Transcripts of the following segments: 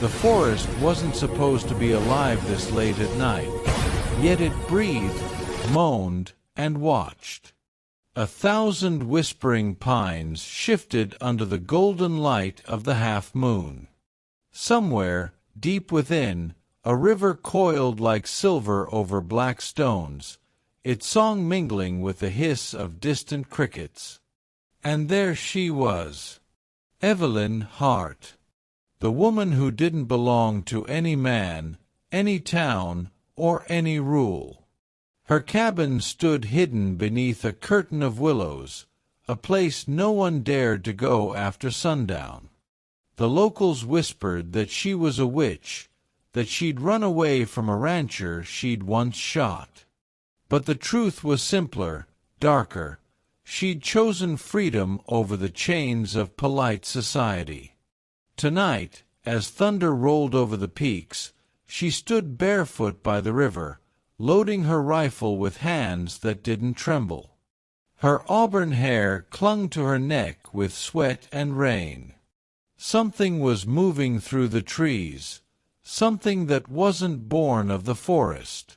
The forest wasn't supposed to be alive this late at night, yet it breathed, moaned, and watched. 1,000 whispering pines shifted under the golden light of the half-moon. Somewhere, deep within, a river coiled like silver over black stones, its song mingling with the hiss of distant crickets. And there she was, Evelyn Hart, the woman who didn't belong to any man, any town, or any rule. Her cabin stood hidden beneath a curtain of willows, a place no one dared to go after sundown. The locals whispered that she was a witch, that she'd run away from a rancher she'd once shot. But the truth was simpler, darker. She'd chosen freedom over the chains of polite society. Tonight, as thunder rolled over the peaks, she stood barefoot by the river, loading her rifle with hands that didn't tremble. Her auburn hair clung to her neck with sweat and rain. Something was moving through the trees, something that wasn't born of the forest.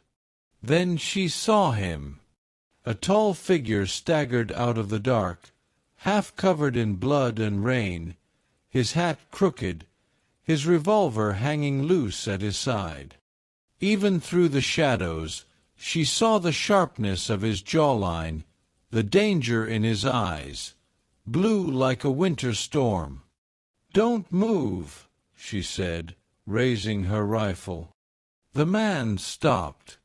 Then she saw him. A tall figure staggered out of the dark, half covered in blood and rain, his hat crooked, his revolver hanging loose at his side. Even through the shadows, she saw the sharpness of his jawline, the danger in his eyes, blue like a winter storm. "Don't move," she said, raising her rifle. The man stopped.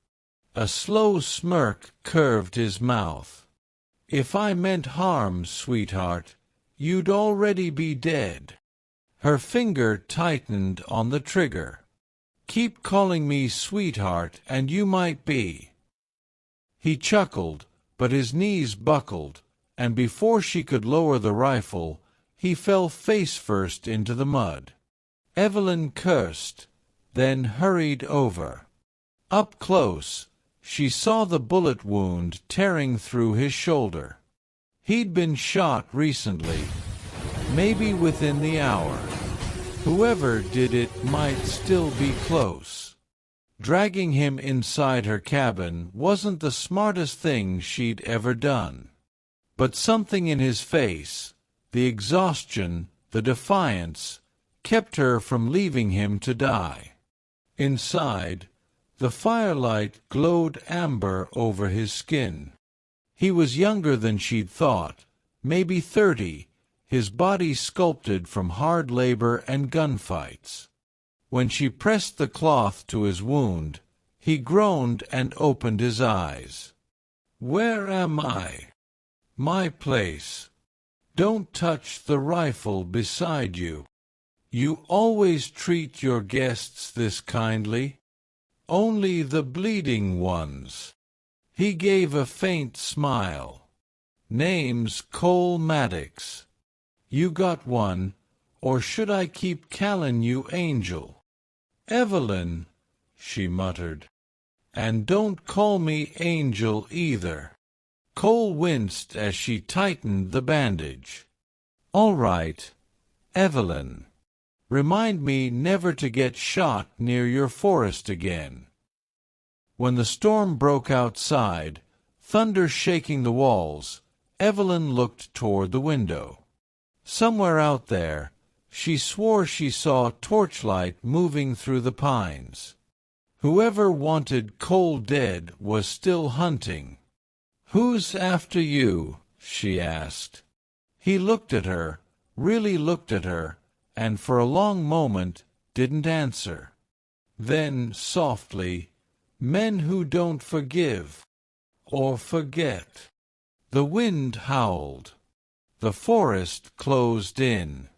A slow smirk curved his mouth. "If I meant harm, sweetheart, you'd already be dead." Her finger tightened on the trigger. "Keep calling me sweetheart and you might be." He chuckled, but his knees buckled, and before she could lower the rifle, he fell face first into the mud. Evelyn cursed, then hurried over. Up close, she saw the bullet wound tearing through his shoulder. He'd been shot recently, maybe within the hour. Whoever did it might still be close. Dragging him inside her cabin wasn't the smartest thing she'd ever done. But something in his face, the exhaustion, the defiance, kept her from leaving him to die. Inside, the firelight glowed amber over his skin. He was younger than she'd thought, maybe 30, his body sculpted from hard labor and gunfights. When she pressed the cloth to his wound, he groaned and opened his eyes. "Where am I?" "My place. Don't touch the rifle beside you. You always treat your guests this kindly. Only the bleeding ones." He gave a faint smile. "Name's Cole Maddox. You got one, or should I keep callin' you Angel?" "Evelyn," she muttered. "And don't call me Angel either." Cole winced as she tightened the bandage. "All right, Evelyn. Remind me never to get shot near your forest again." When the storm broke outside, thunder shaking the walls, Evelyn looked toward the window. Somewhere out there, she swore she saw torchlight moving through the pines. Whoever wanted Cole dead was still hunting. "Who's after you?" she asked. He looked at her, really looked at her, and for a long moment didn't answer. Then, softly, "Men who don't forgive or forget." The wind howled. The forest closed in.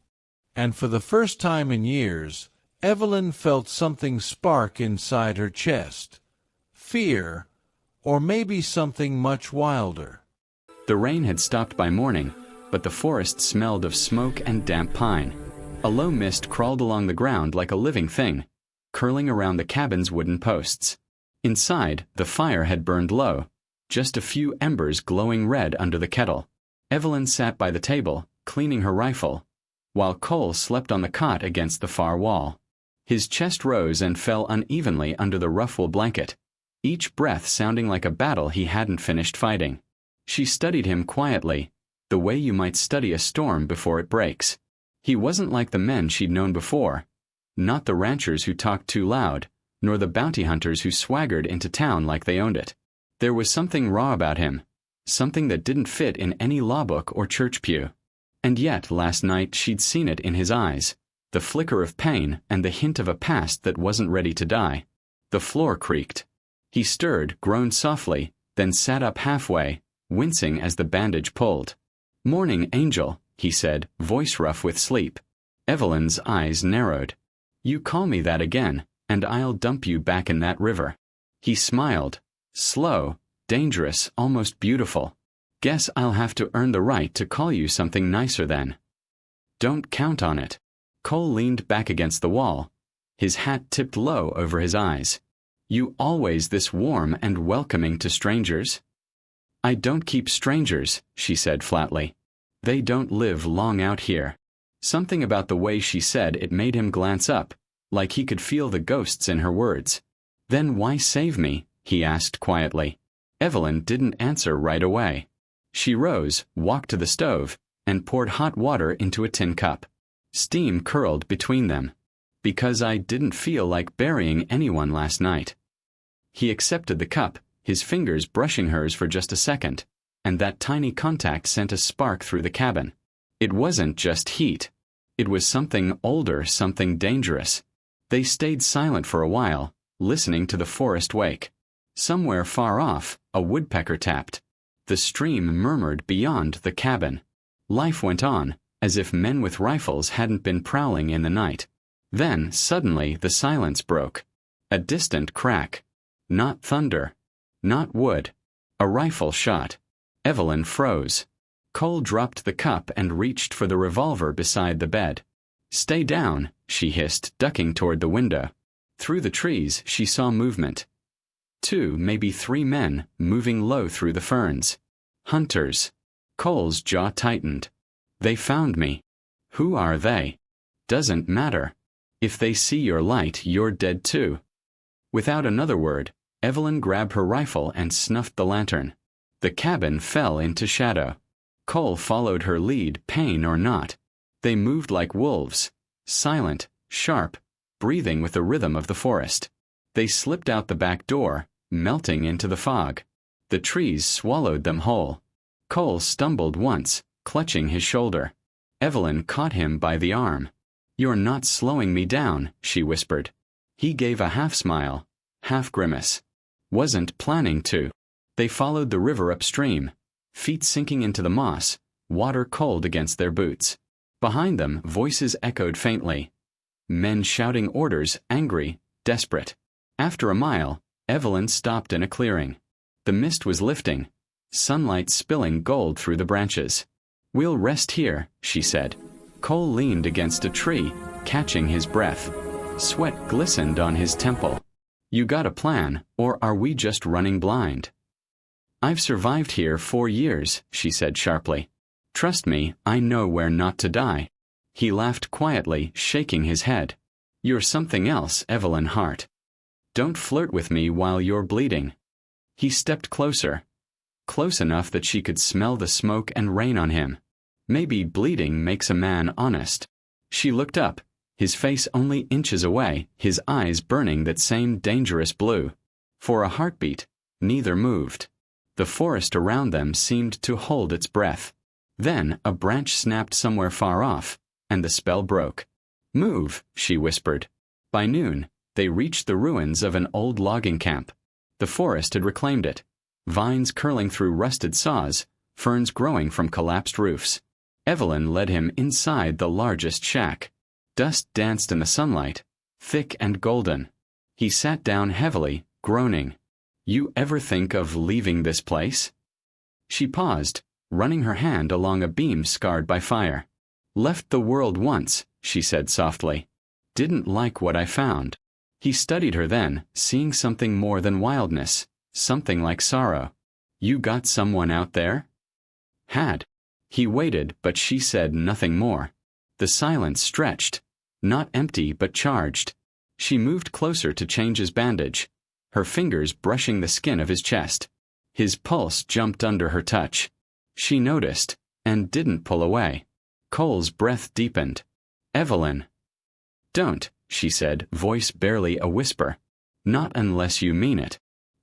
And for the first time in years, Evelyn felt something spark inside her chest. Fear, or maybe something much wilder. The rain had stopped by morning, but the forest smelled of smoke and damp pine. A low mist crawled along the ground like a living thing, curling around the cabin's wooden posts. Inside, the fire had burned low, just a few embers glowing red under the kettle. Evelyn sat by the table, cleaning her rifle, while Cole slept on the cot against the far wall. His chest rose and fell unevenly under the rough wool blanket, each breath sounding like a battle he hadn't finished fighting. She studied him quietly, the way you might study a storm before it breaks. He wasn't like the men she'd known before, not the ranchers who talked too loud, nor the bounty hunters who swaggered into town like they owned it. There was something raw about him, something that didn't fit in any law book or church pew. And yet, last night she'd seen it in his eyes, the flicker of pain and the hint of a past that wasn't ready to die. The floor creaked. He stirred, groaned softly, then sat up halfway, wincing as the bandage pulled. "Morning, Angel," he said, voice rough with sleep. Evelyn's eyes narrowed. "You call me that again, and I'll dump you back in that river." He smiled. Slow, dangerous, almost beautiful. "Guess I'll have to earn the right to call you something nicer then." "Don't count on it." Cole leaned back against the wall, his hat tipped low over his eyes. "You always this warm and welcoming to strangers?" "I don't keep strangers," she said flatly. "They don't live long out here." Something about the way she said it made him glance up, like he could feel the ghosts in her words. "Then why save me?" he asked quietly. Evelyn didn't answer right away. She rose, walked to the stove, and poured hot water into a tin cup. Steam curled between them. "Because I didn't feel like burying anyone last night." He accepted the cup, his fingers brushing hers for just a second, and that tiny contact sent a spark through the cabin. It wasn't just heat. It was something older, something dangerous. They stayed silent for a while, listening to the forest wake. Somewhere far off, a woodpecker tapped. The stream murmured beyond the cabin. Life went on, as if men with rifles hadn't been prowling in the night. Then, suddenly, the silence broke. A distant crack. Not thunder. Not wood. A rifle shot. Evelyn froze. Cole dropped the cup and reached for the revolver beside the bed. "Stay down," she hissed, ducking toward the window. Through the trees, she saw movement. 2, maybe 3 men, moving low through the ferns. Hunters. Cole's jaw tightened. "They found me." "Who are they?" "Doesn't matter. If they see your light, you're dead too." Without another word, Evelyn grabbed her rifle and snuffed the lantern. The cabin fell into shadow. Cole followed her lead, pain or not. They moved like wolves, silent, sharp, breathing with the rhythm of the forest. They slipped out the back door, melting into the fog. The trees swallowed them whole. Cole stumbled once, clutching his shoulder. Evelyn caught him by the arm. "You're not slowing me down," she whispered. He gave a half smile, half grimace. "Wasn't planning to." They followed the river upstream, feet sinking into the moss, water cold against their boots. Behind them, voices echoed faintly. Men shouting orders, angry, desperate. After a mile, Evelyn stopped in a clearing. The mist was lifting, sunlight spilling gold through the branches. "We'll rest here," she said. Cole leaned against a tree, catching his breath. Sweat glistened on his temple. "You got a plan, or are we just running blind?" "I've survived here 4 years," she said sharply. "Trust me, I know where not to die." He laughed quietly, shaking his head. "You're something else, Evelyn Hart. Don't flirt with me while you're bleeding." He stepped closer, close enough that she could smell the smoke and rain on him. Maybe bleeding makes a man honest. She looked up, his face only inches away, his eyes burning that same dangerous blue. For a heartbeat, neither moved. The forest around them seemed to hold its breath. Then a branch snapped somewhere far off, and the spell broke. "Move," she whispered. By noon, they reached the ruins of an old logging camp. The forest had reclaimed it. Vines curling through rusted saws, ferns growing from collapsed roofs. Evelyn led him inside the largest shack. Dust danced in the sunlight, thick and golden. He sat down heavily, groaning. "You ever think of leaving this place?" She paused, running her hand along a beam scarred by fire. "Left the world once," she said softly. "Didn't like what I found." He studied her then, seeing something more than wildness, something like sorrow. "You got someone out there?" "Had." He waited, but she said nothing more. The silence stretched, not empty but charged. She moved closer to change his bandage, her fingers brushing the skin of his chest. His pulse jumped under her touch. She noticed, and didn't pull away. Cole's breath deepened. "Evelyn." "Don't," she said, voice barely a whisper. "Not unless you mean it."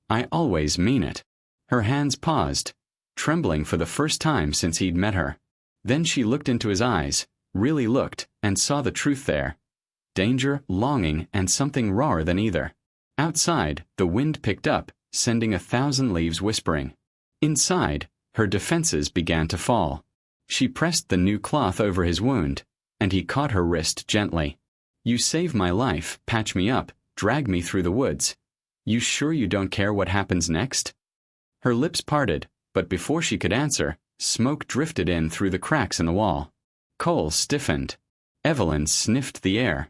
"I always mean it." Her hands paused, trembling for the first time since he'd met her. Then she looked into his eyes, really looked, and saw the truth there. Danger, longing, and something rawer than either. Outside, the wind picked up, sending 1,000 leaves whispering. Inside, her defenses began to fall. She pressed the new cloth over his wound, and he caught her wrist gently. "You save my life, patch me up, drag me through the woods. You sure you don't care what happens next?" Her lips parted, but before she could answer, smoke drifted in through the cracks in the wall. Cole stiffened. Evelyn sniffed the air.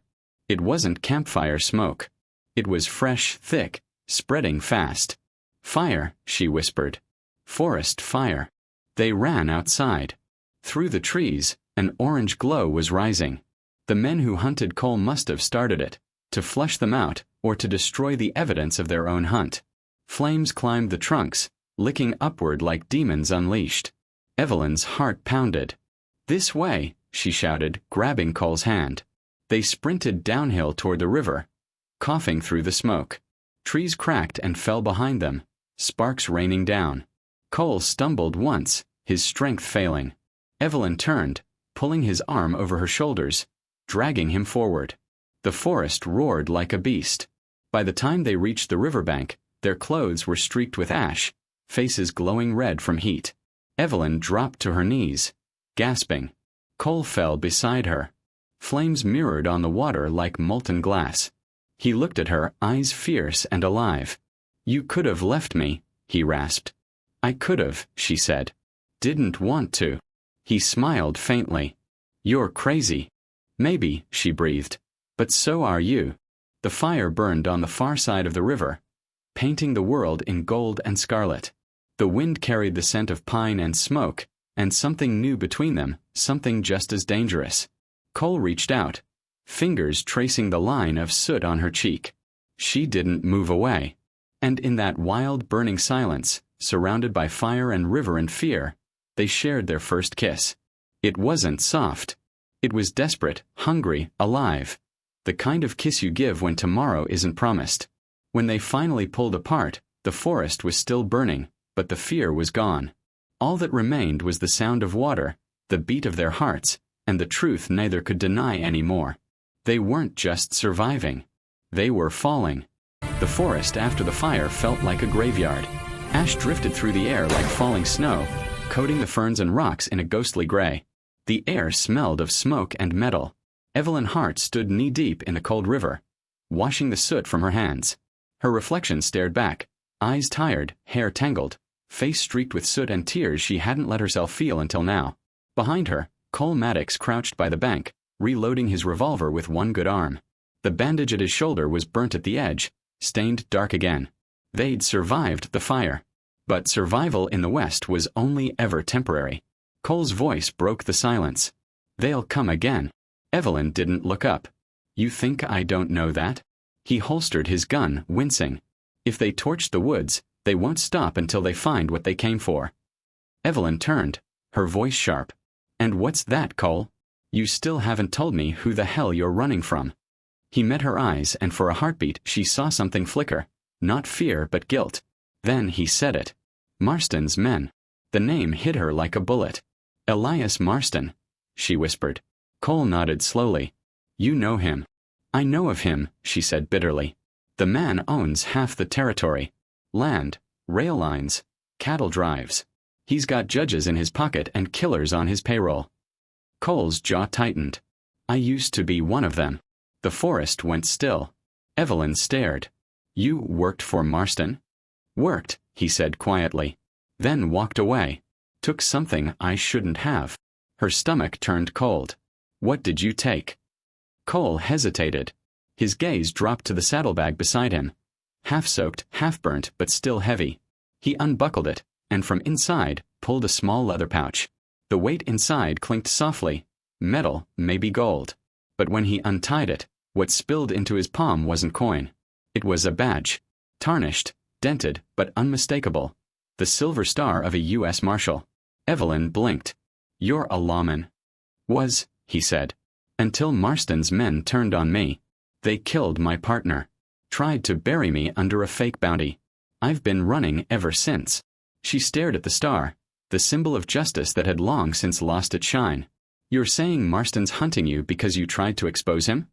It wasn't campfire smoke. It was fresh, thick, spreading fast. "Fire," she whispered. "Forest fire." They ran outside. Through the trees, an orange glow was rising. The men who hunted Cole must have started it, to flush them out or to destroy the evidence of their own hunt. Flames climbed the trunks, licking upward like demons unleashed. Evelyn's heart pounded. "This way," she shouted, grabbing Cole's hand. They sprinted downhill toward the river, coughing through the smoke. Trees cracked and fell behind them, sparks raining down. Cole stumbled once, his strength failing. Evelyn turned, pulling his arm over her shoulders, dragging him forward. The forest roared like a beast. By the time they reached the riverbank, their clothes were streaked with ash, faces glowing red from heat. Evelyn dropped to her knees, gasping. Cole fell beside her. Flames mirrored on the water like molten glass. He looked at her, eyes fierce and alive. "You could have left me," he rasped. "I could have," she said. "Didn't want to." He smiled faintly. "You're crazy." "Maybe," she breathed. "But so are you." The fire burned on the far side of the river, painting the world in gold and scarlet. The wind carried the scent of pine and smoke, and something new between them, something just as dangerous. Cole reached out, fingers tracing the line of soot on her cheek. She didn't move away. And in that wild, burning silence, surrounded by fire and river and fear, they shared their first kiss. It wasn't soft. It was desperate, hungry, alive. The kind of kiss you give when tomorrow isn't promised. When they finally pulled apart, the forest was still burning, but the fear was gone. All that remained was the sound of water, the beat of their hearts, and the truth neither could deny anymore. They weren't just surviving. They were falling. The forest after the fire felt like a graveyard. Ash drifted through the air like falling snow, coating the ferns and rocks in a ghostly gray. The air smelled of smoke and metal. Evelyn Hart stood knee-deep in the cold river, washing the soot from her hands. Her reflection stared back, eyes tired, hair tangled, face streaked with soot and tears she hadn't let herself feel until now. Behind her, Cole Maddox crouched by the bank, reloading his revolver with one good arm. The bandage at his shoulder was burnt at the edge, stained dark again. They'd survived the fire. But survival in the West was only ever temporary. Cole's voice broke the silence. "They'll come again." Evelyn didn't look up. "You think I don't know that?" He holstered his gun, wincing. "If they torch the woods, they won't stop until they find what they came for." Evelyn turned, her voice sharp. "And what's that, Cole? You still haven't told me who the hell you're running from." He met her eyes, and for a heartbeat she saw something flicker. Not fear, but guilt. Then he said it. "Marston's men." The name hit her like a bullet. "Elias Marston," she whispered. Cole nodded slowly. "You know him." "I know of him," she said bitterly. "The man owns half the territory. Land, rail lines, cattle drives. He's got judges in his pocket and killers on his payroll." Cole's jaw tightened. "I used to be one of them." The forest went still. Evelyn stared. "You worked for Marston?" "Worked," he said quietly. Then walked away. "Took something I shouldn't have." Her stomach turned cold. "What did you take?" Cole hesitated. His gaze dropped to the saddlebag beside him. Half-soaked, half-burnt, but still heavy. He unbuckled it, and from inside, pulled a small leather pouch. The weight inside clinked softly. Metal, maybe gold. But when he untied it, What spilled into his palm wasn't coin. It was a badge. Tarnished, dented, but unmistakable. The silver star of a U.S. Marshal. Evelyn blinked. "You're a lawman." "Was," he said. "Until Marston's men turned on me. They killed my partner. Tried to bury me under a fake bounty. I've been running ever since." She stared at the star, the symbol of justice that had long since lost its shine. "You're saying Marston's hunting you because you tried to expose him?"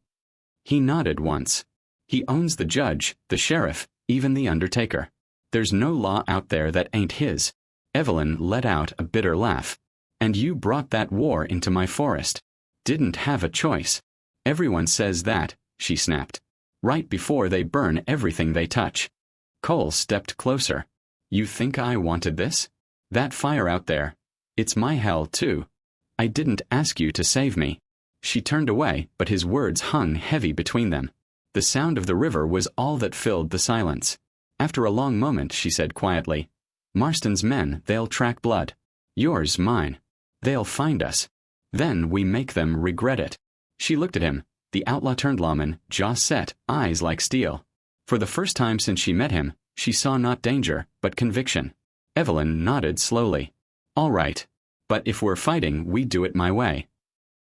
He nodded once. "He owns the judge, the sheriff, even the undertaker. There's no law out there that ain't his." Evelyn let out a bitter laugh. "And you brought that war into my forest. Didn't have a choice." "Everyone says that," she snapped. "Right before they burn everything they touch." Cole stepped closer. "You think I wanted this? That fire out there. It's my hell, too. I didn't ask you to save me." She turned away, but his words hung heavy between them. The sound of the river was all that filled the silence. After a long moment, she said quietly, "Marston's men, they'll track blood. Yours, mine. They'll find us. Then we make them regret it." She looked at him, the outlaw-turned lawman, jaw set, eyes like steel. For the first time since she met him, she saw not danger, but conviction. Evelyn nodded slowly. "All right. But if we're fighting, we do it my way."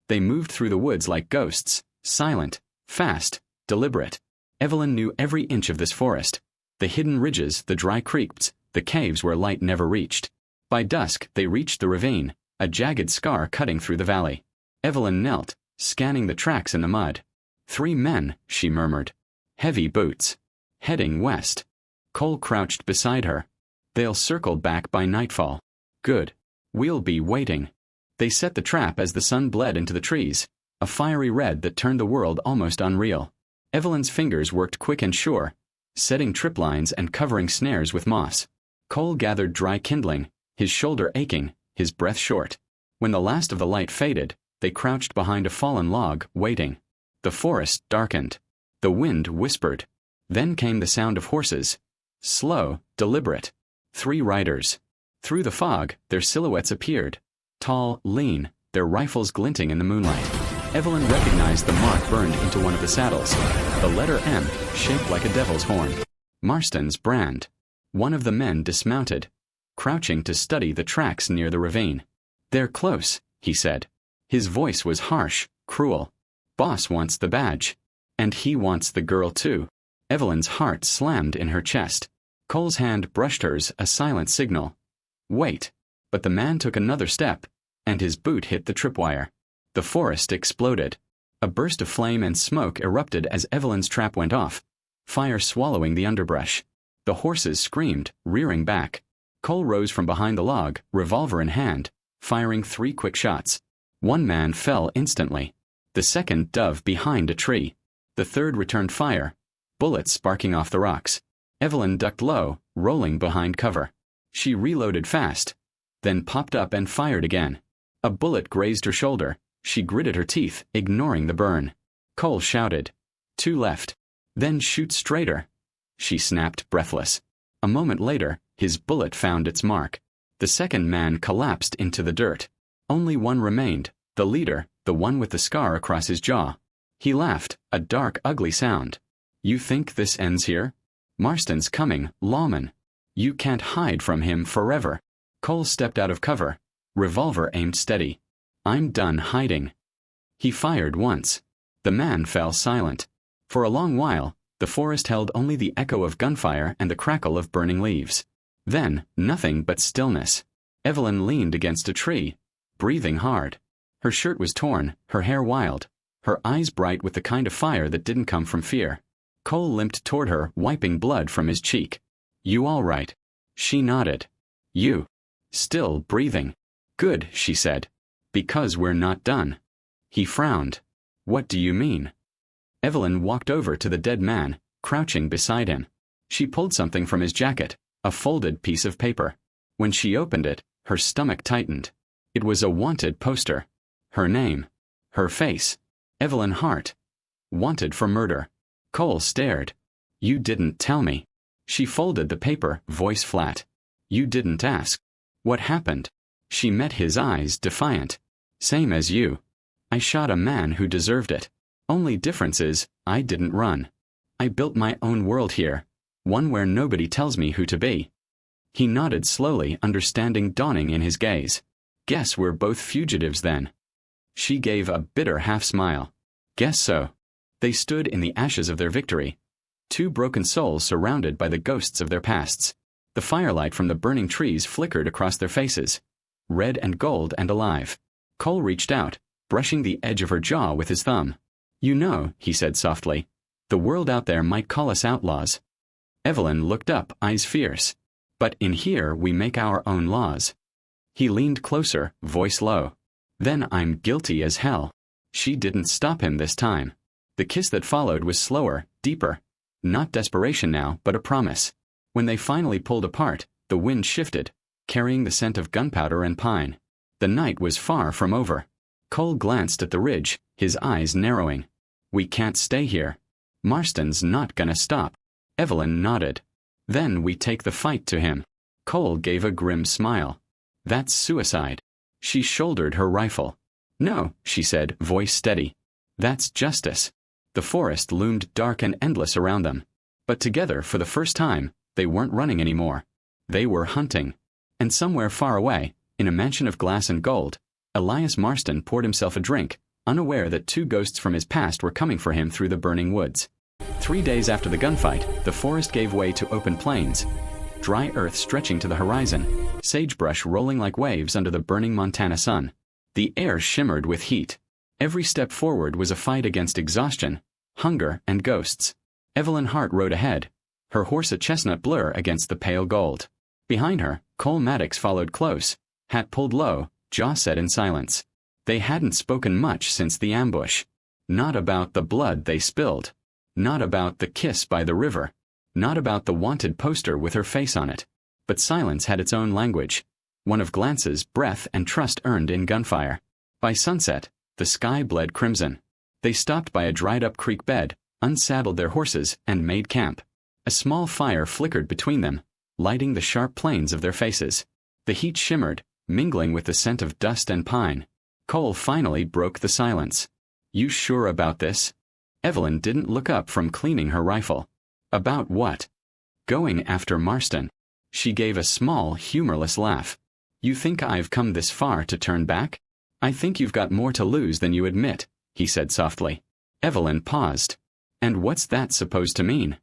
They moved through the woods like ghosts, silent, fast, deliberate. Evelyn knew every inch of this forest. The hidden ridges, the dry creeks, the caves where light never reached. By dusk, they reached the ravine, a jagged scar cutting through the valley. Evelyn knelt, scanning the tracks in the mud. 3 men, she murmured. Heavy boots. Heading west. Cole crouched beside her. They'll circle back by nightfall. Good. We'll be waiting. They set the trap as the sun bled into the trees, a fiery red that turned the world almost unreal. Evelyn's fingers worked quick and sure, setting trip lines and covering snares with moss. Cole gathered dry kindling, his shoulder aching, his breath short. When the last of the light faded, they crouched behind a fallen log, waiting. The forest darkened. The wind whispered. Then came the sound of horses. Slow, deliberate. 3 riders. Through the fog, their silhouettes appeared. Tall, lean, their rifles glinting in the moonlight. Evelyn recognized the mark burned into one of the saddles. The letter M, shaped like a devil's horn. Marston's brand. One of the men dismounted, crouching to study the tracks near the ravine. "They're close," he said. His voice was harsh, cruel. "Boss wants the badge. And he wants the girl too." Evelyn's heart slammed in her chest. Cole's hand brushed hers, a silent signal. "Wait." But the man took another step, and his boot hit the tripwire. The forest exploded. A burst of flame and smoke erupted as Evelyn's trap went off, fire swallowing the underbrush. The horses screamed, rearing back. Cole rose from behind the log, revolver in hand, firing 3 quick shots. One man fell instantly. The second dove behind a tree. The third returned fire, bullets sparking off the rocks. Evelyn ducked low, rolling behind cover. She reloaded fast, then popped up and fired again. A bullet grazed her shoulder. She gritted her teeth, ignoring the burn. Cole shouted, "2 left. Then shoot straighter." She snapped, breathless. A moment later, his bullet found its mark. The second man collapsed into the dirt. Only one remained, the leader, the one with the scar across his jaw. He laughed, a dark, ugly sound. "You think this ends here? Marston's coming, lawman. You can't hide from him forever." Cole stepped out of cover, revolver aimed steady. "I'm done hiding." He fired once. The man fell silent. For a long while, the forest held only the echo of gunfire and the crackle of burning leaves. Then, nothing but stillness. Evelyn leaned against a tree, breathing hard. Her shirt was torn, her hair wild, her eyes bright with the kind of fire that didn't come from fear. Cole limped toward her, wiping blood from his cheek. "You all right?" She nodded. "You?" "Still breathing." "Good," she said. "Because we're not done." He frowned. "What do you mean?" Evelyn walked over to the dead man, crouching beside him. She pulled something from his jacket, a folded piece of paper. When she opened it, her stomach tightened. It was a wanted poster. Her name. Her face. Evelyn Hart. Wanted for murder. Cole stared. "You didn't tell me." She folded the paper, voice flat. "You didn't ask. What happened?" She met his eyes, defiant. "Same as you. I shot a man who deserved it. Only difference is, I didn't run. I built my own world here, one where nobody tells me who to be. He nodded slowly, understanding dawning in his gaze. Guess we're both fugitives then. She gave a bitter half-smile. Guess so. They stood in the ashes of their victory. Two broken souls surrounded by the ghosts of their pasts. The firelight from the burning trees flickered across their faces, red and gold and alive. Cole reached out, brushing the edge of her jaw with his thumb. You know, he said softly, the world out there might call us outlaws. Evelyn looked up, eyes fierce. But in here we make our own laws. He leaned closer, voice low. Then I'm guilty as hell. She didn't stop him this time. The kiss that followed was slower, deeper. Not desperation now, but a promise. When they finally pulled apart, the wind shifted, carrying the scent of gunpowder and pine. The night was far from over. Cole glanced at the ridge, his eyes narrowing. We can't stay here. Marston's not gonna stop. Evelyn nodded. Then we take the fight to him. Cole gave a grim smile. That's suicide. She shouldered her rifle. No, she said, voice steady. That's justice. The forest loomed dark and endless around them. But together, for the first time, they weren't running anymore. They were hunting. And somewhere far away, in a mansion of glass and gold, Elias Marston poured himself a drink, unaware that two ghosts from his past were coming for him through the burning woods. 3 days after the gunfight, the forest gave way to open plains. Dry earth stretching to the horizon, sagebrush rolling like waves under the burning Montana sun. The air shimmered with heat. Every step forward was a fight against exhaustion, hunger, and ghosts. Evelyn Hart rode ahead, her horse a chestnut blur against the pale gold. Behind her, Cole Maddox followed close, hat pulled low, jaw set in silence. They hadn't spoken much since the ambush. Not about the blood they spilled. Not about the kiss by the river. Not about the wanted poster with her face on it. But silence had its own language. One of glances, breath, and trust earned in gunfire. By sunset, the sky bled crimson. They stopped by a dried-up creek bed, unsaddled their horses, and made camp. A small fire flickered between them, lighting the sharp planes of their faces. The heat shimmered, mingling with the scent of dust and pine. Cole finally broke the silence. You sure about this? Evelyn didn't look up from cleaning her rifle. About what? Going after Marston. She gave a small, humorless laugh. You think I've come this far to turn back? I think you've got more to lose than you admit, he said softly. Evelyn paused. And what's that supposed to mean?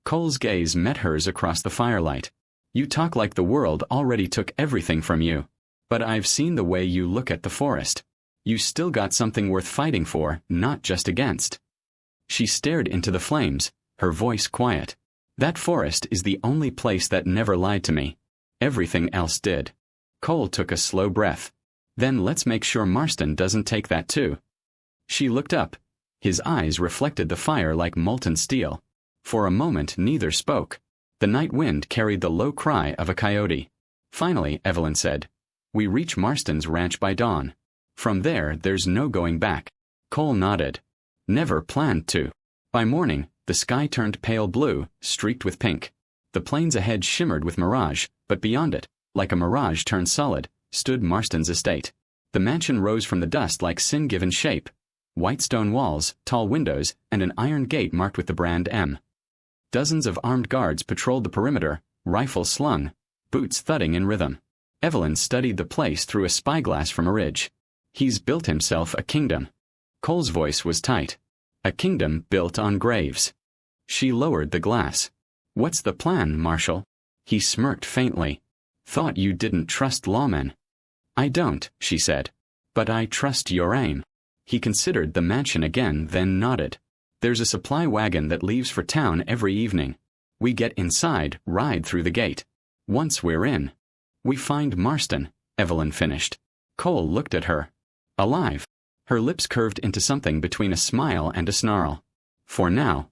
Cole's gaze met hers across the firelight. You talk like the world already took everything from you. But I've seen the way you look at the forest. You still got something worth fighting for, not just against. She stared into the flames, her voice quiet. That forest is the only place that never lied to me. Everything else did. Cole took a slow breath. Then let's make sure Marston doesn't take that too. She looked up. His eyes reflected the fire like molten steel. For a moment neither spoke. The night wind carried the low cry of a coyote. Finally, Evelyn said, We reach Marston's ranch by dawn. From there's no going back. Cole nodded. Never planned to. By morning, the sky turned pale blue, streaked with pink. The plains ahead shimmered with mirage, but beyond it, like a mirage turned solid, stood Marston's estate. The mansion rose from the dust like sin-given shape. White stone walls, tall windows, and an iron gate marked with the brand M. Dozens of armed guards patrolled the perimeter, rifles slung, boots thudding in rhythm. Evelyn studied the place through a spyglass from a ridge. He's built himself a kingdom. Cole's voice was tight. A kingdom built on graves. She lowered the glass. What's the plan, Marshal? He smirked faintly. Thought you didn't trust lawmen. I don't, she said. But I trust your aim. He considered the mansion again, then nodded. There's a supply wagon that leaves for town every evening. We get inside, ride through the gate. Once we're in, we find Marston, Evelyn finished. Cole looked at her. Alive. Her lips curved into something between a smile and a snarl. For now.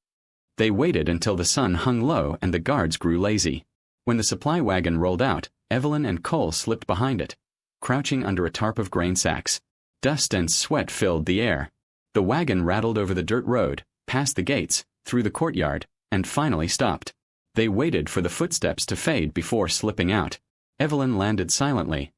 They waited until the sun hung low and the guards grew lazy. When the supply wagon rolled out, Evelyn and Cole slipped behind it, crouching under a tarp of grain sacks. Dust and sweat filled the air. The wagon rattled over the dirt road, past the gates, through the courtyard, and finally stopped. They waited for the footsteps to fade before slipping out. Evelyn landed silently,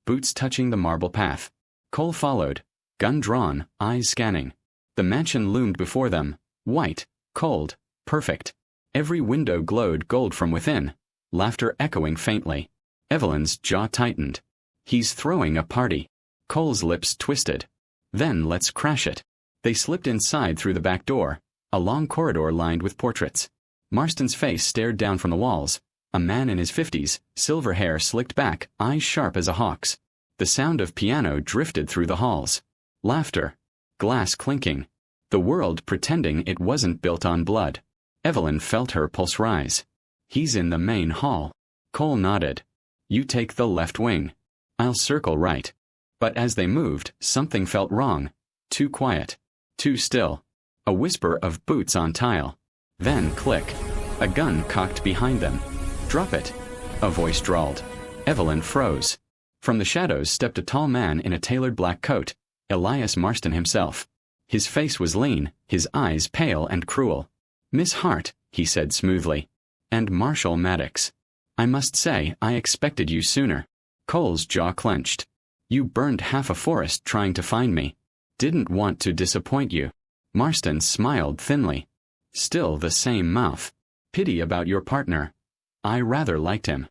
boots touching the marble path. Cole followed, gun drawn, eyes scanning. The mansion loomed before them, white, cold, perfect. Every window glowed gold from within, laughter echoing faintly. Evelyn's jaw tightened. He's throwing a party. Cole's lips twisted. Then let's crash it. They slipped inside through the back door, a long corridor lined with portraits. Marston's face stared down from the walls. A man in his 50s, silver hair slicked back, eyes sharp as a hawk's. The sound of piano drifted through the halls. Laughter. Glass clinking. The world pretending it wasn't built on blood. Evelyn felt her pulse rise. He's in the main hall. Cole nodded. You take the left wing. I'll circle right. But as they moved, something felt wrong. Too quiet. Too still. A whisper of boots on tile. Then click. A gun cocked behind them. Drop it. A voice drawled. Evelyn froze. From the shadows stepped a tall man in a tailored black coat, Elias Marston himself. His face was lean, his eyes pale and cruel. Miss Hart, he said smoothly. And Marshall Maddox. I must say, I expected you sooner. Cole's jaw clenched. You burned half a forest trying to find me. Didn't want to disappoint you. Marston smiled thinly. Still the same mouth. Pity about your partner. I rather liked him.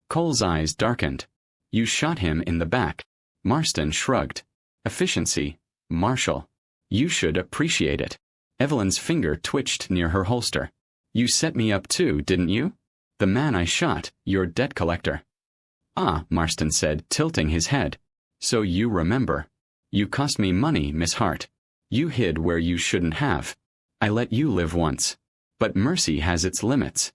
Cole's eyes darkened. You shot him in the back. Marston shrugged. Efficiency, Marshall. You should appreciate it. Evelyn's finger twitched near her holster. You set me up too, didn't you? The man I shot, your debt collector. Ah, Marston said, tilting his head. So you remember. You cost me money, Miss Hart. You hid where you shouldn't have. I let you live once. But mercy has its limits.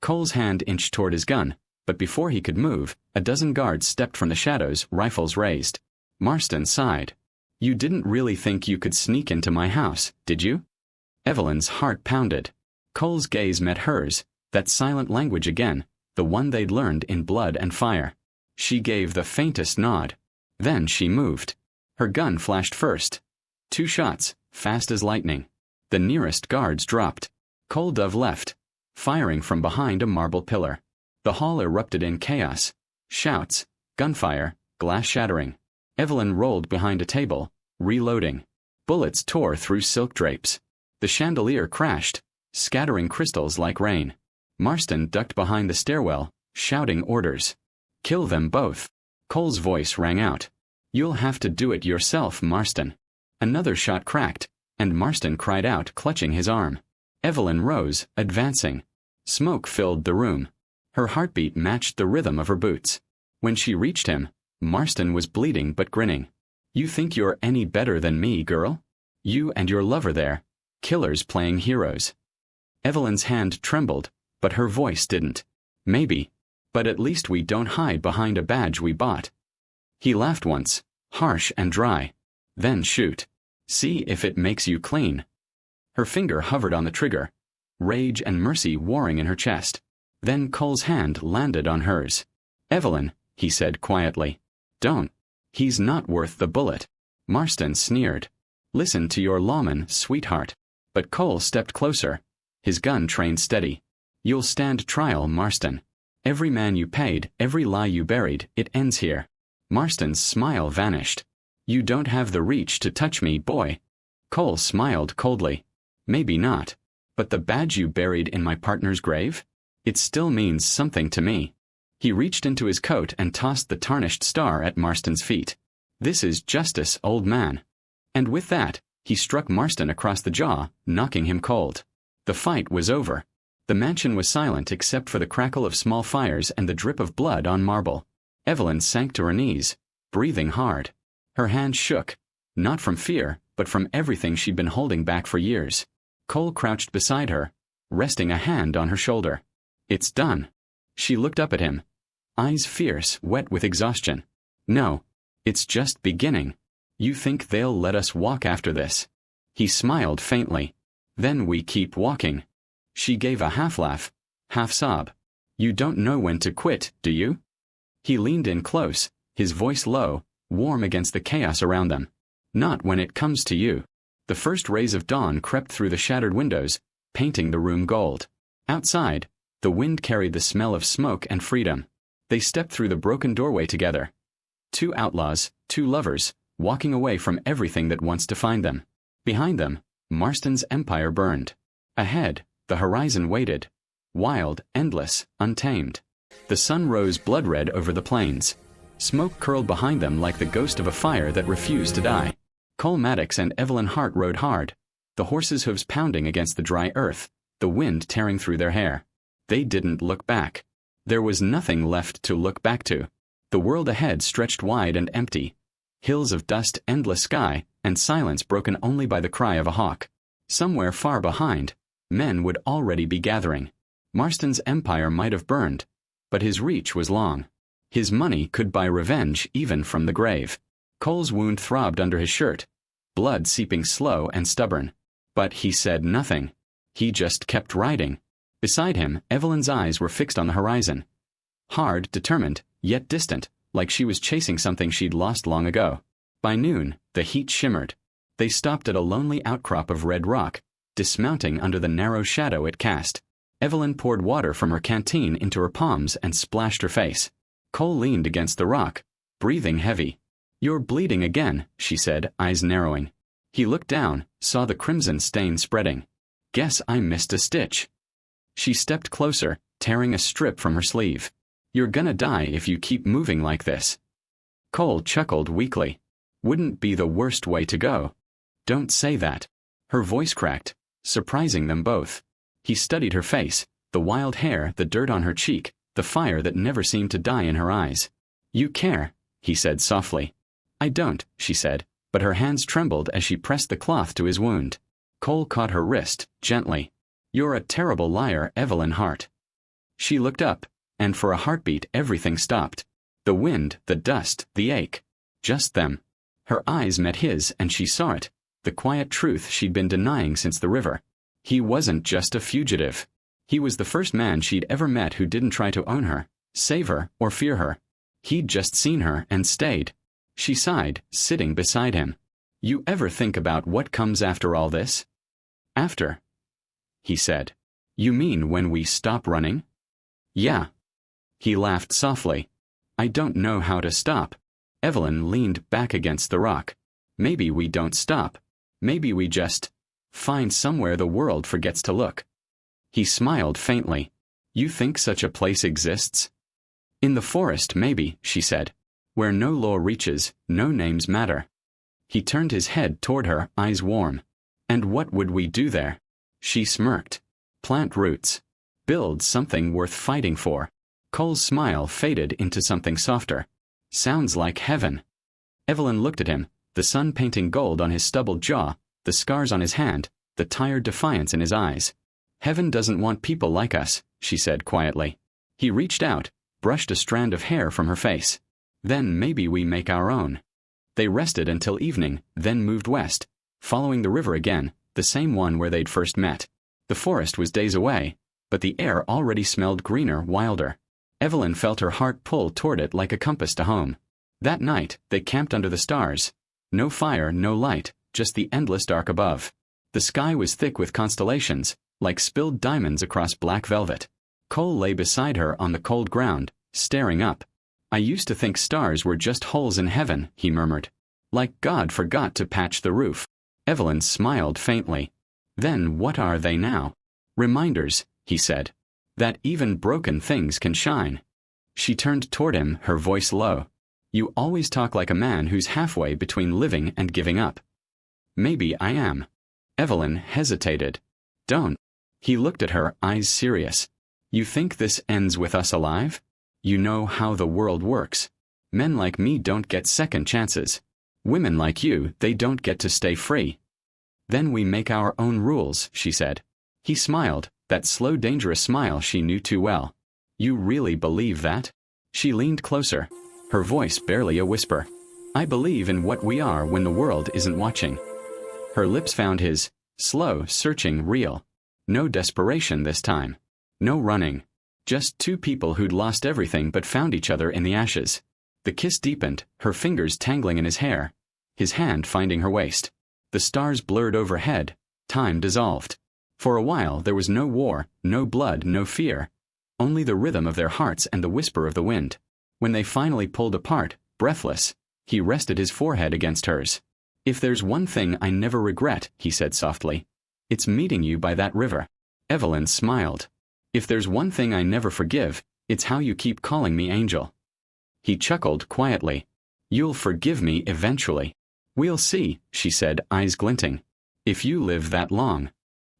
Cole's hand inched toward his gun, but before he could move, a dozen guards stepped from the shadows, rifles raised. Marston sighed. You didn't really think you could sneak into my house, did you? Evelyn's heart pounded. Cole's gaze met hers, that silent language again, the one they'd learned in Blood and Fire. She gave the faintest nod. Then she moved. Her gun flashed first. 2 shots, fast as lightning. The nearest guards dropped. Cole dove left, firing from behind a marble pillar. The hall erupted in chaos. Shouts, gunfire, glass shattering. Evelyn rolled behind a table, reloading. Bullets tore through silk drapes. The chandelier crashed, scattering crystals like rain. Marston ducked behind the stairwell, shouting orders. Kill them both. Cole's voice rang out. You'll have to do it yourself, Marston. Another shot cracked, and Marston cried out, clutching his arm. Evelyn rose, advancing. Smoke filled the room. Her heartbeat matched the rhythm of her boots. When she reached him, Marston was bleeding but grinning. You think you're any better than me, girl? You and your lover there. Killers playing heroes. Evelyn's hand trembled, but her voice didn't. Maybe. But at least we don't hide behind a badge we bought. He laughed once, harsh and dry. Then shoot. See if it makes you clean. Her finger hovered on the trigger, rage and mercy warring in her chest. Then Cole's hand landed on hers. Evelyn, he said quietly. Don't. He's not worth the bullet. Marston sneered. Listen to your lawman, sweetheart. But Cole stepped closer, his gun trained steady. You'll stand trial, Marston. Every man you paid, every lie you buried, it ends here. Marston's smile vanished. You don't have the reach to touch me, boy. Cole smiled coldly. Maybe not. But the badge you buried in my partner's grave? It still means something to me. He reached into his coat and tossed the tarnished star at Marston's feet. This is justice, old man. And with that, he struck Marston across the jaw, knocking him cold. The fight was over. The mansion was silent except for the crackle of small fires and the drip of blood on marble. Evelyn sank to her knees, breathing hard. Her hands shook, not from fear, but from everything she'd been holding back for years. Cole crouched beside her, resting a hand on her shoulder. It's done. She looked up at him, eyes fierce, wet with exhaustion. No, it's just beginning. You think they'll let us walk after this? He smiled faintly. Then we keep walking. She gave a half laugh, half sob. You don't know when to quit, do you? He leaned in close, his voice low, warm against the chaos around them. Not when it comes to you. The first rays of dawn crept through the shattered windows, painting the room gold. Outside, the wind carried the smell of smoke and freedom. They stepped through the broken doorway together. 2 outlaws, 2 lovers, walking away from everything that once defined them. Behind them, Marston's empire burned. Ahead, the horizon waited. Wild, endless, untamed. The sun rose blood-red over the plains. Smoke curled behind them like the ghost of a fire that refused to die. Cole Maddox and Evelyn Hart rode hard, the horses' hooves pounding against the dry earth, the wind tearing through their hair. They didn't look back. There was nothing left to look back to. The world ahead stretched wide and empty. Hills of dust, endless sky, and silence broken only by the cry of a hawk. Somewhere far behind, men would already be gathering. Marston's empire might have burned, but his reach was long. His money could buy revenge even from the grave. Cole's wound throbbed under his shirt, blood seeping slow and stubborn. But he said nothing. He just kept riding. Beside him, Evelyn's eyes were fixed on the horizon. Hard, determined, yet distant, like she was chasing something she'd lost long ago. By noon, the heat shimmered. They stopped at a lonely outcrop of red rock, dismounting under the narrow shadow it cast. Evelyn poured water from her canteen into her palms and splashed her face. Cole leaned against the rock, breathing heavy. "You're bleeding again," she said, eyes narrowing. He looked down, saw the crimson stain spreading. "Guess I missed a stitch." She stepped closer, tearing a strip from her sleeve. "You're gonna die if you keep moving like this." Cole chuckled weakly. "Wouldn't be the worst way to go." "Don't say that." Her voice cracked, surprising them both. He studied her face, the wild hair, the dirt on her cheek, the fire that never seemed to die in her eyes. "You care," he said softly. "I don't," she said, but her hands trembled as she pressed the cloth to his wound. Cole caught her wrist, gently. "You're a terrible liar, Evelyn Hart." She looked up, and for a heartbeat everything stopped. The wind, the dust, the ache. Just them. Her eyes met his and she saw it, the quiet truth she'd been denying since the river. He wasn't just a fugitive. He was the first man she'd ever met who didn't try to own her, save her, or fear her. He'd just seen her and stayed. She sighed, sitting beside him. "You ever think about what comes after all this?" "After?" he said. "You mean when we stop running?" "Yeah." He laughed softly. "I don't know how to stop." Evelyn leaned back against the rock. "Maybe we don't stop. Maybe we just find somewhere the world forgets to look." He smiled faintly. "You think such a place exists?" "In the forest, maybe," she said. "Where no law reaches, no names matter." He turned his head toward her, eyes warm. "And what would we do there?" She smirked. "Plant roots. Build something worth fighting for." Cole's smile faded into something softer. "Sounds like heaven." Evelyn looked at him, the sun painting gold on his stubbled jaw, the scars on his hand, the tired defiance in his eyes. "Heaven doesn't want people like us," she said quietly. He reached out, brushed a strand of hair from her face. "Then maybe we make our own." They rested until evening, then moved west, following the river again, the same one where they'd first met. The forest was days away, but the air already smelled greener, wilder. Evelyn felt her heart pull toward it like a compass to home. That night, they camped under the stars. No fire, no light, just the endless dark above. The sky was thick with constellations, like spilled diamonds across black velvet. Cole lay beside her on the cold ground, staring up. "I used to think stars were just holes in heaven," he murmured. "Like God forgot to patch the roof." Evelyn smiled faintly. "Then what are they now?" "Reminders," he said. "That even broken things can shine." She turned toward him, her voice low. "You always talk like a man who's halfway between living and giving up." "Maybe I am." Evelyn hesitated. "Don't." He looked at her, eyes serious. "You think this ends with us alive? You know how the world works. Men like me don't get second chances. Women like you, they don't get to stay free." "Then we make our own rules," she said. He smiled, that slow, dangerous smile she knew too well. "You really believe that?" She leaned closer, her voice barely a whisper. "I believe in what we are when the world isn't watching." Her lips found his, slow, searching, real. No desperation this time. No running. Just two people who'd lost everything but found each other in the ashes. The kiss deepened, her fingers tangling in his hair, his hand finding her waist. The stars blurred overhead, time dissolved. For a while there was no war, no blood, no fear. Only the rhythm of their hearts and the whisper of the wind. When they finally pulled apart, breathless, he rested his forehead against hers. "If there's one thing I never regret," he said softly, "it's meeting you by that river." Evelyn smiled. "If there's one thing I never forgive, it's how you keep calling me Angel." He chuckled quietly. "You'll forgive me eventually." "We'll see," she said, eyes glinting. "If you live that long."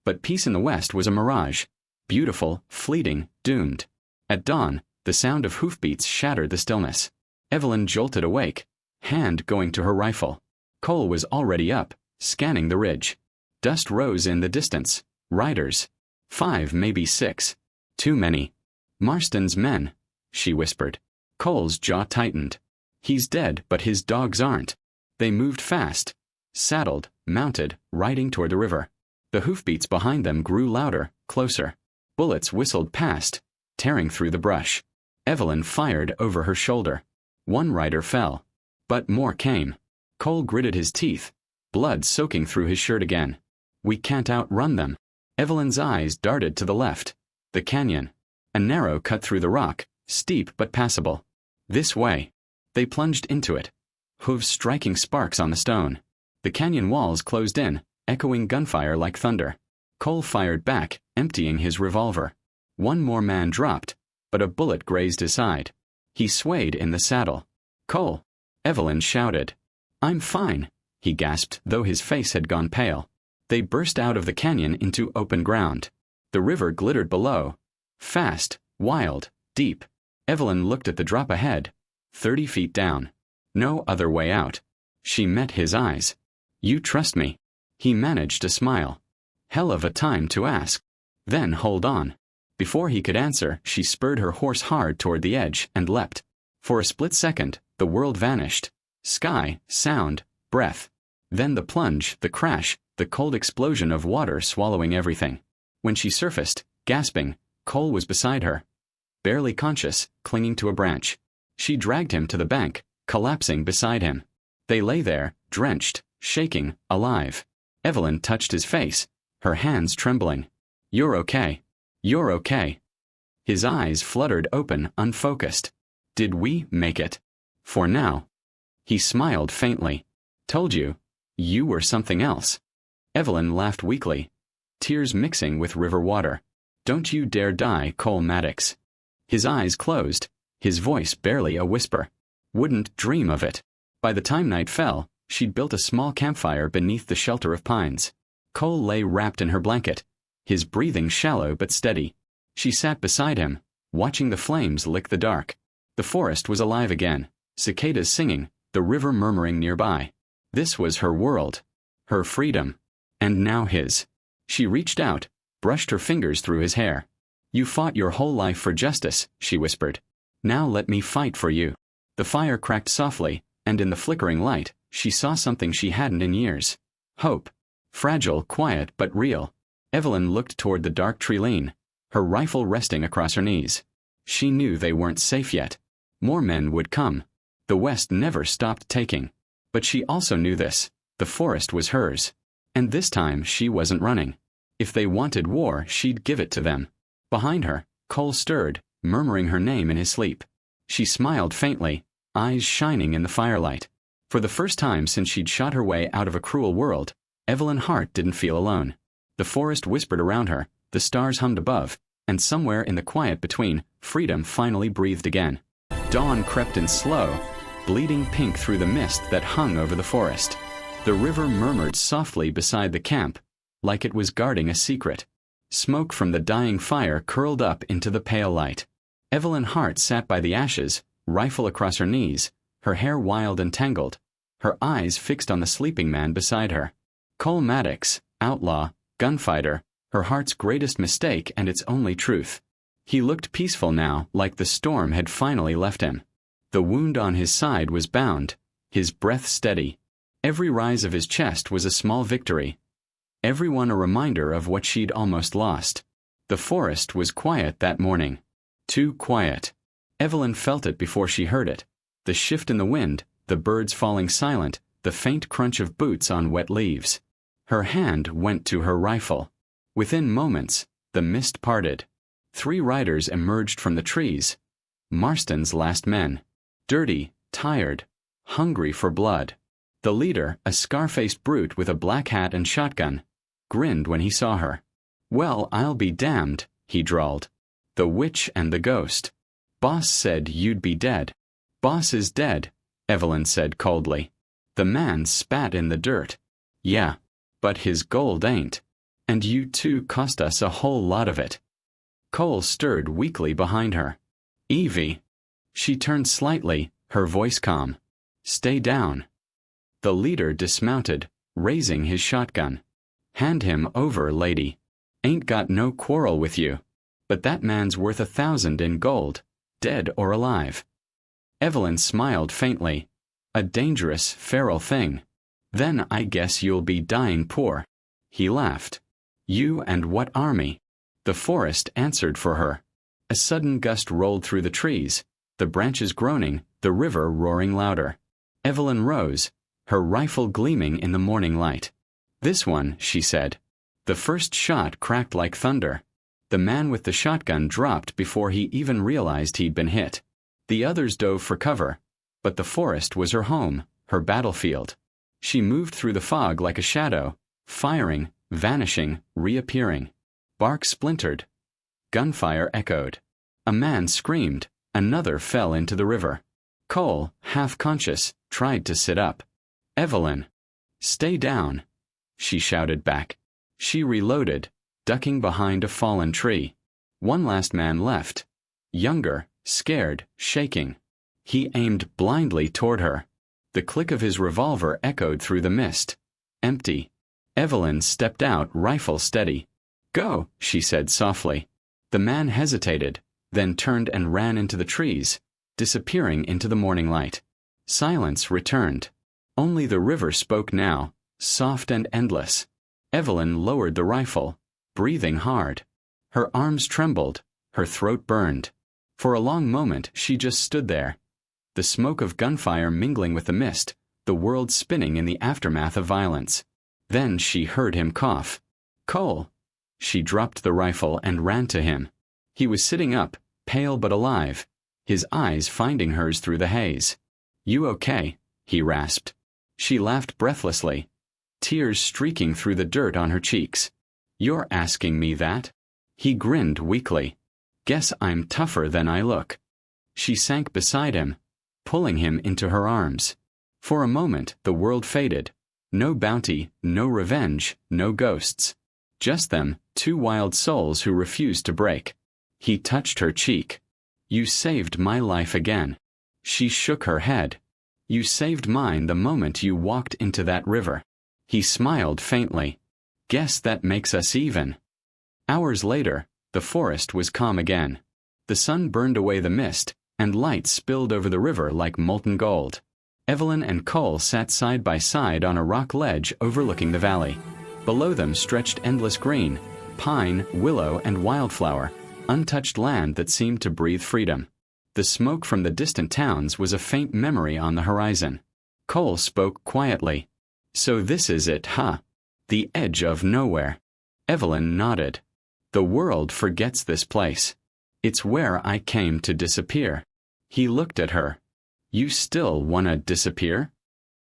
But peace in the west was a mirage. Beautiful, fleeting, doomed. At dawn, the sound of hoofbeats shattered the stillness. Evelyn jolted awake, hand going to her rifle. Cole was already up, scanning the ridge. Dust rose in the distance. Riders. 5, maybe 6. Too many. "Marston's men," she whispered. Cole's jaw tightened. "He's dead, but his dogs aren't." They moved fast. Saddled, mounted, riding toward the river. The hoofbeats behind them grew louder, closer. Bullets whistled past, tearing through the brush. Evelyn fired over her shoulder. One rider fell. But more came. Cole gritted his teeth, blood soaking through his shirt again. "We can't outrun them." Evelyn's eyes darted to the left. The canyon. A narrow cut through the rock, steep but passable. This way. They plunged into it. Hooves striking sparks on the stone. The canyon walls closed in, echoing gunfire like thunder. Cole fired back, emptying his revolver. One more man dropped, but a bullet grazed his side. He swayed in the saddle. "Cole!" Evelyn shouted. "I'm fine," he gasped, though his face had gone pale. They burst out of the canyon into open ground. The river glittered below. Fast, wild, deep. Evelyn looked at the drop ahead. 30 feet down. No other way out. She met his eyes. "You trust me?" He managed to smile. Hell of a time to ask. Then hold on. Before he could answer, she spurred her horse hard toward the edge and leapt. For a split second, the world vanished. Sky, sound, breath. Then the plunge, the crash, the cold explosion of water swallowing everything. When she surfaced, gasping, Cole was beside her. Barely conscious, clinging to a branch. She dragged him to the bank, collapsing beside him. They lay there, drenched, shaking, alive. Evelyn touched his face, her hands trembling. "You're okay. You're okay." His eyes fluttered open, unfocused. "Did we make it? For now?" He smiled faintly. "Told you. You were something else." Evelyn laughed weakly, tears mixing with river water. "Don't you dare die, Cole Maddox." His eyes closed, his voice barely a whisper. "Wouldn't dream of it." By the time night fell, she'd built a small campfire beneath the shelter of pines. Cole lay wrapped in her blanket, his breathing shallow but steady. She sat beside him, watching the flames lick the dark. The forest was alive again, cicadas singing, the river murmuring nearby. This was her world, her freedom, and now his. She reached out, brushed her fingers through his hair. "You fought your whole life for justice," she whispered. "Now let me fight for you." The fire cracked softly, and in the flickering light, she saw something she hadn't in years. Hope. Fragile, quiet, but real. Evelyn looked toward the dark treeline, her rifle resting across her knees. She knew they weren't safe yet. More men would come. The West never stopped taking. But she also knew this. The forest was hers. And this time she wasn't running. If they wanted war, she'd give it to them. Behind her, Cole stirred, murmuring her name in his sleep. She smiled faintly, eyes shining in the firelight. For the first time since she'd shot her way out of a cruel world, Evelyn Hart didn't feel alone. The forest whispered around her, the stars hummed above, and somewhere in the quiet between, freedom finally breathed again. Dawn crept in slow, bleeding pink through the mist that hung over the forest. The river murmured softly beside the camp, like it was guarding a secret. Smoke from the dying fire curled up into the pale light. Evelyn Hart sat by the ashes, rifle across her knees, her hair wild and tangled, her eyes fixed on the sleeping man beside her. Cole Maddox, outlaw, gunfighter, her heart's greatest mistake and its only truth. He looked peaceful now, like the storm had finally left him. The wound on his side was bound, his breath steady. Every rise of his chest was a small victory. Every one a reminder of what she'd almost lost. The forest was quiet that morning. Too quiet. Evelyn felt it before she heard it. The shift in the wind, the birds falling silent, the faint crunch of boots on wet leaves. Her hand went to her rifle. Within moments, the mist parted. 3 riders emerged from the trees. Marston's last men. Dirty, tired, hungry for blood. The leader, a scar-faced brute with a black hat and shotgun, grinned when he saw her. "Well, I'll be damned," he drawled. "The witch and the ghost. Boss said you'd be dead." "Boss is dead," Evelyn said coldly. The man spat in the dirt. "Yeah, but his gold ain't. And you two cost us a whole lot of it." Cole stirred weakly behind her. "Evie." She turned slightly, her voice calm. "Stay down." The leader dismounted, raising his shotgun. "Hand him over, lady. Ain't got no quarrel with you. But that man's worth 1,000 in gold, dead or alive." Evelyn smiled faintly. "A dangerous, feral thing. Then I guess you'll be dying poor." He laughed. "You and what army?" The forest answered for her. A sudden gust rolled through the trees, the branches groaning, the river roaring louder. Evelyn rose, her rifle gleaming in the morning light. "This one," she said. The first shot cracked like thunder. The man with the shotgun dropped before he even realized he'd been hit. The others dove for cover, but the forest was her home, her battlefield. She moved through the fog like a shadow, firing, vanishing, reappearing. Bark splintered. Gunfire echoed. A man screamed, another fell into the river. Cole, half-conscious, tried to sit up. "Evelyn." "Stay down," she shouted back. She reloaded, ducking behind a fallen tree. One last man left. Younger, scared, shaking. He aimed blindly toward her. The click of his revolver echoed through the mist. Empty. Evelyn stepped out, rifle steady. "Go," she said softly. The man hesitated, then turned and ran into the trees, disappearing into the morning light. Silence returned. Only the river spoke now, soft and endless. Evelyn lowered the rifle, breathing hard. Her arms trembled, her throat burned. For a long moment she just stood there. The smoke of gunfire mingling with the mist, the world spinning in the aftermath of violence. Then she heard him cough. "Cole!" She dropped the rifle and ran to him. He was sitting up, pale but alive, his eyes finding hers through the haze. "You okay?" he rasped. She laughed breathlessly, tears streaking through the dirt on her cheeks. "You're asking me that?" He grinned weakly. "Guess I'm tougher than I look." She sank beside him, pulling him into her arms. For a moment the world faded. No bounty, no revenge, no ghosts. Just them, two wild souls who refused to break. He touched her cheek. "You saved my life again." She shook her head. "You saved mine the moment you walked into that river." He smiled faintly. "Guess that makes us even." Hours later, the forest was calm again. The sun burned away the mist, and light spilled over the river like molten gold. Evelyn and Cole sat side by side on a rock ledge overlooking the valley. Below them stretched endless green, pine, willow, and wildflower, untouched land that seemed to breathe freedom. The smoke from the distant towns was a faint memory on the horizon. Cole spoke quietly. "So this is it, huh? The edge of nowhere." Evelyn nodded. "The world forgets this place. It's where I came to disappear." He looked at her. "You still wanna disappear?"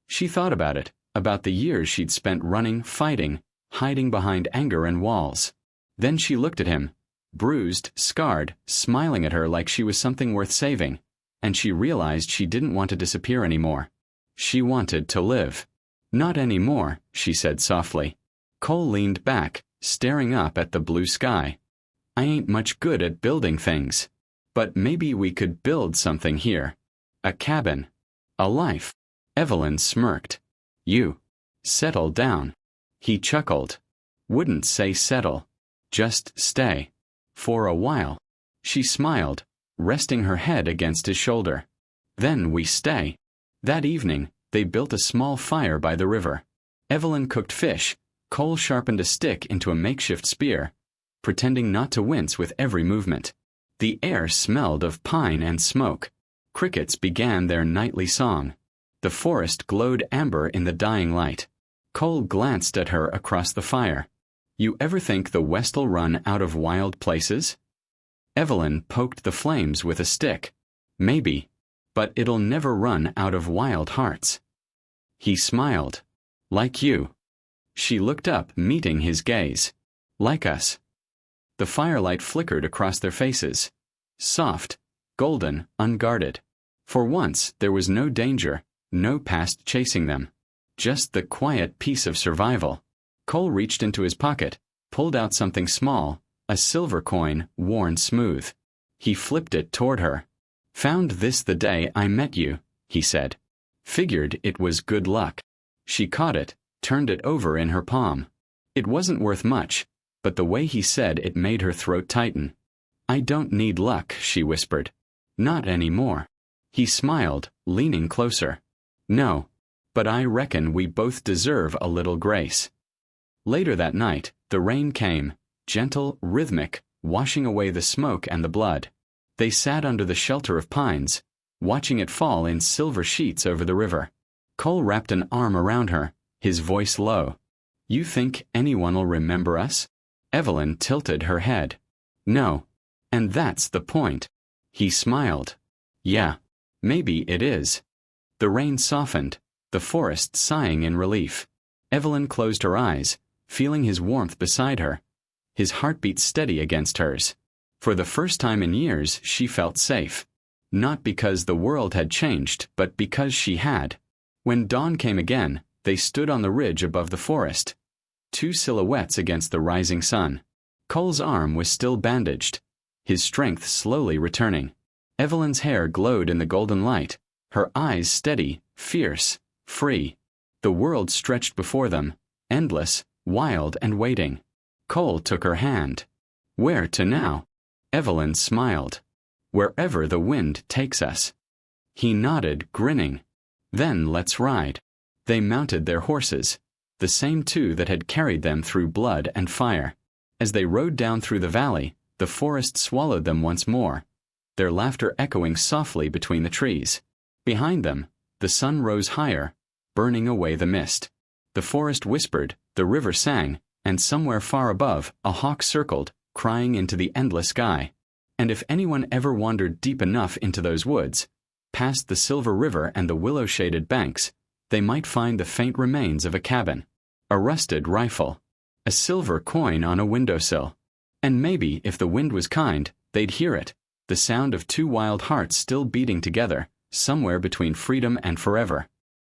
She thought about it, about the years she'd spent running, fighting, hiding behind anger and walls. Then she looked at him, bruised, scarred, smiling at her like she was something worth saving, and she realized she didn't want to disappear anymore. She wanted to live. "Not anymore," she said softly. Cole leaned back, staring up at the blue sky. "I ain't much good at building things. But maybe we could build something here. A cabin. A life." Evelyn smirked. "You. Settle down." He chuckled. "Wouldn't say settle. Just stay. For a while." She smiled, resting her head against his shoulder. "Then we stay." That evening, they built a small fire by the river. Evelyn cooked fish. Cole sharpened a stick into a makeshift spear, pretending not to wince with every movement. The air smelled of pine and smoke. Crickets began their nightly song. The forest glowed amber in the dying light. Cole glanced at her across the fire. "You ever think the West'll run out of wild places?" Evelyn poked the flames with a stick. "Maybe. But it'll never run out of wild hearts." He smiled. Like you. She looked up, meeting his gaze. Like us. The firelight flickered across their faces. Soft, golden, unguarded. For once, there was no danger, no past chasing them. Just the quiet peace of survival. Cole reached into his pocket, pulled out something small, a silver coin, worn smooth. He flipped it toward her. Found this the day I met you, he said. Figured it was good luck. She caught it, turned it over in her palm. It wasn't worth much, but the way he said it made her throat tighten. I don't need luck, she whispered. Not anymore. He smiled, leaning closer. No, but I reckon we both deserve a little grace. Later that night, the rain came, gentle, rhythmic, washing away the smoke and the blood. They sat under the shelter of pines, watching it fall in silver sheets over the river. Cole wrapped an arm around her, his voice low. You think anyone'll remember us? Evelyn tilted her head. No. And that's the point. He smiled. Yeah, maybe it is. The rain softened, the forest sighing in relief. Evelyn closed her eyes, feeling his warmth beside her. His heartbeat steady against hers. For the first time in years, she felt safe. Not because the world had changed, but because she had. When dawn came again, they stood on the ridge above the forest. Two silhouettes against the rising sun. Cole's arm was still bandaged, his strength slowly returning. Evelyn's hair glowed in the golden light, her eyes steady, fierce, free. The world stretched before them, endless, wild and waiting. Cole took her hand. Where to now? Evelyn smiled. Wherever the wind takes us. He nodded, grinning. Then let's ride. They mounted their horses, the same two that had carried them through blood and fire. As they rode down through the valley, the forest swallowed them once more, their laughter echoing softly between the trees. Behind them, the sun rose higher, burning away the mist. The forest whispered, the river sang, and somewhere far above, a hawk circled, crying into the endless sky. And if anyone ever wandered deep enough into those woods, past the silver river and the willow-shaded banks, they might find the faint remains of a cabin, a rusted rifle, a silver coin on a windowsill. And maybe, if the wind was kind, they'd hear it, the sound of two wild hearts still beating together, somewhere between freedom and forever.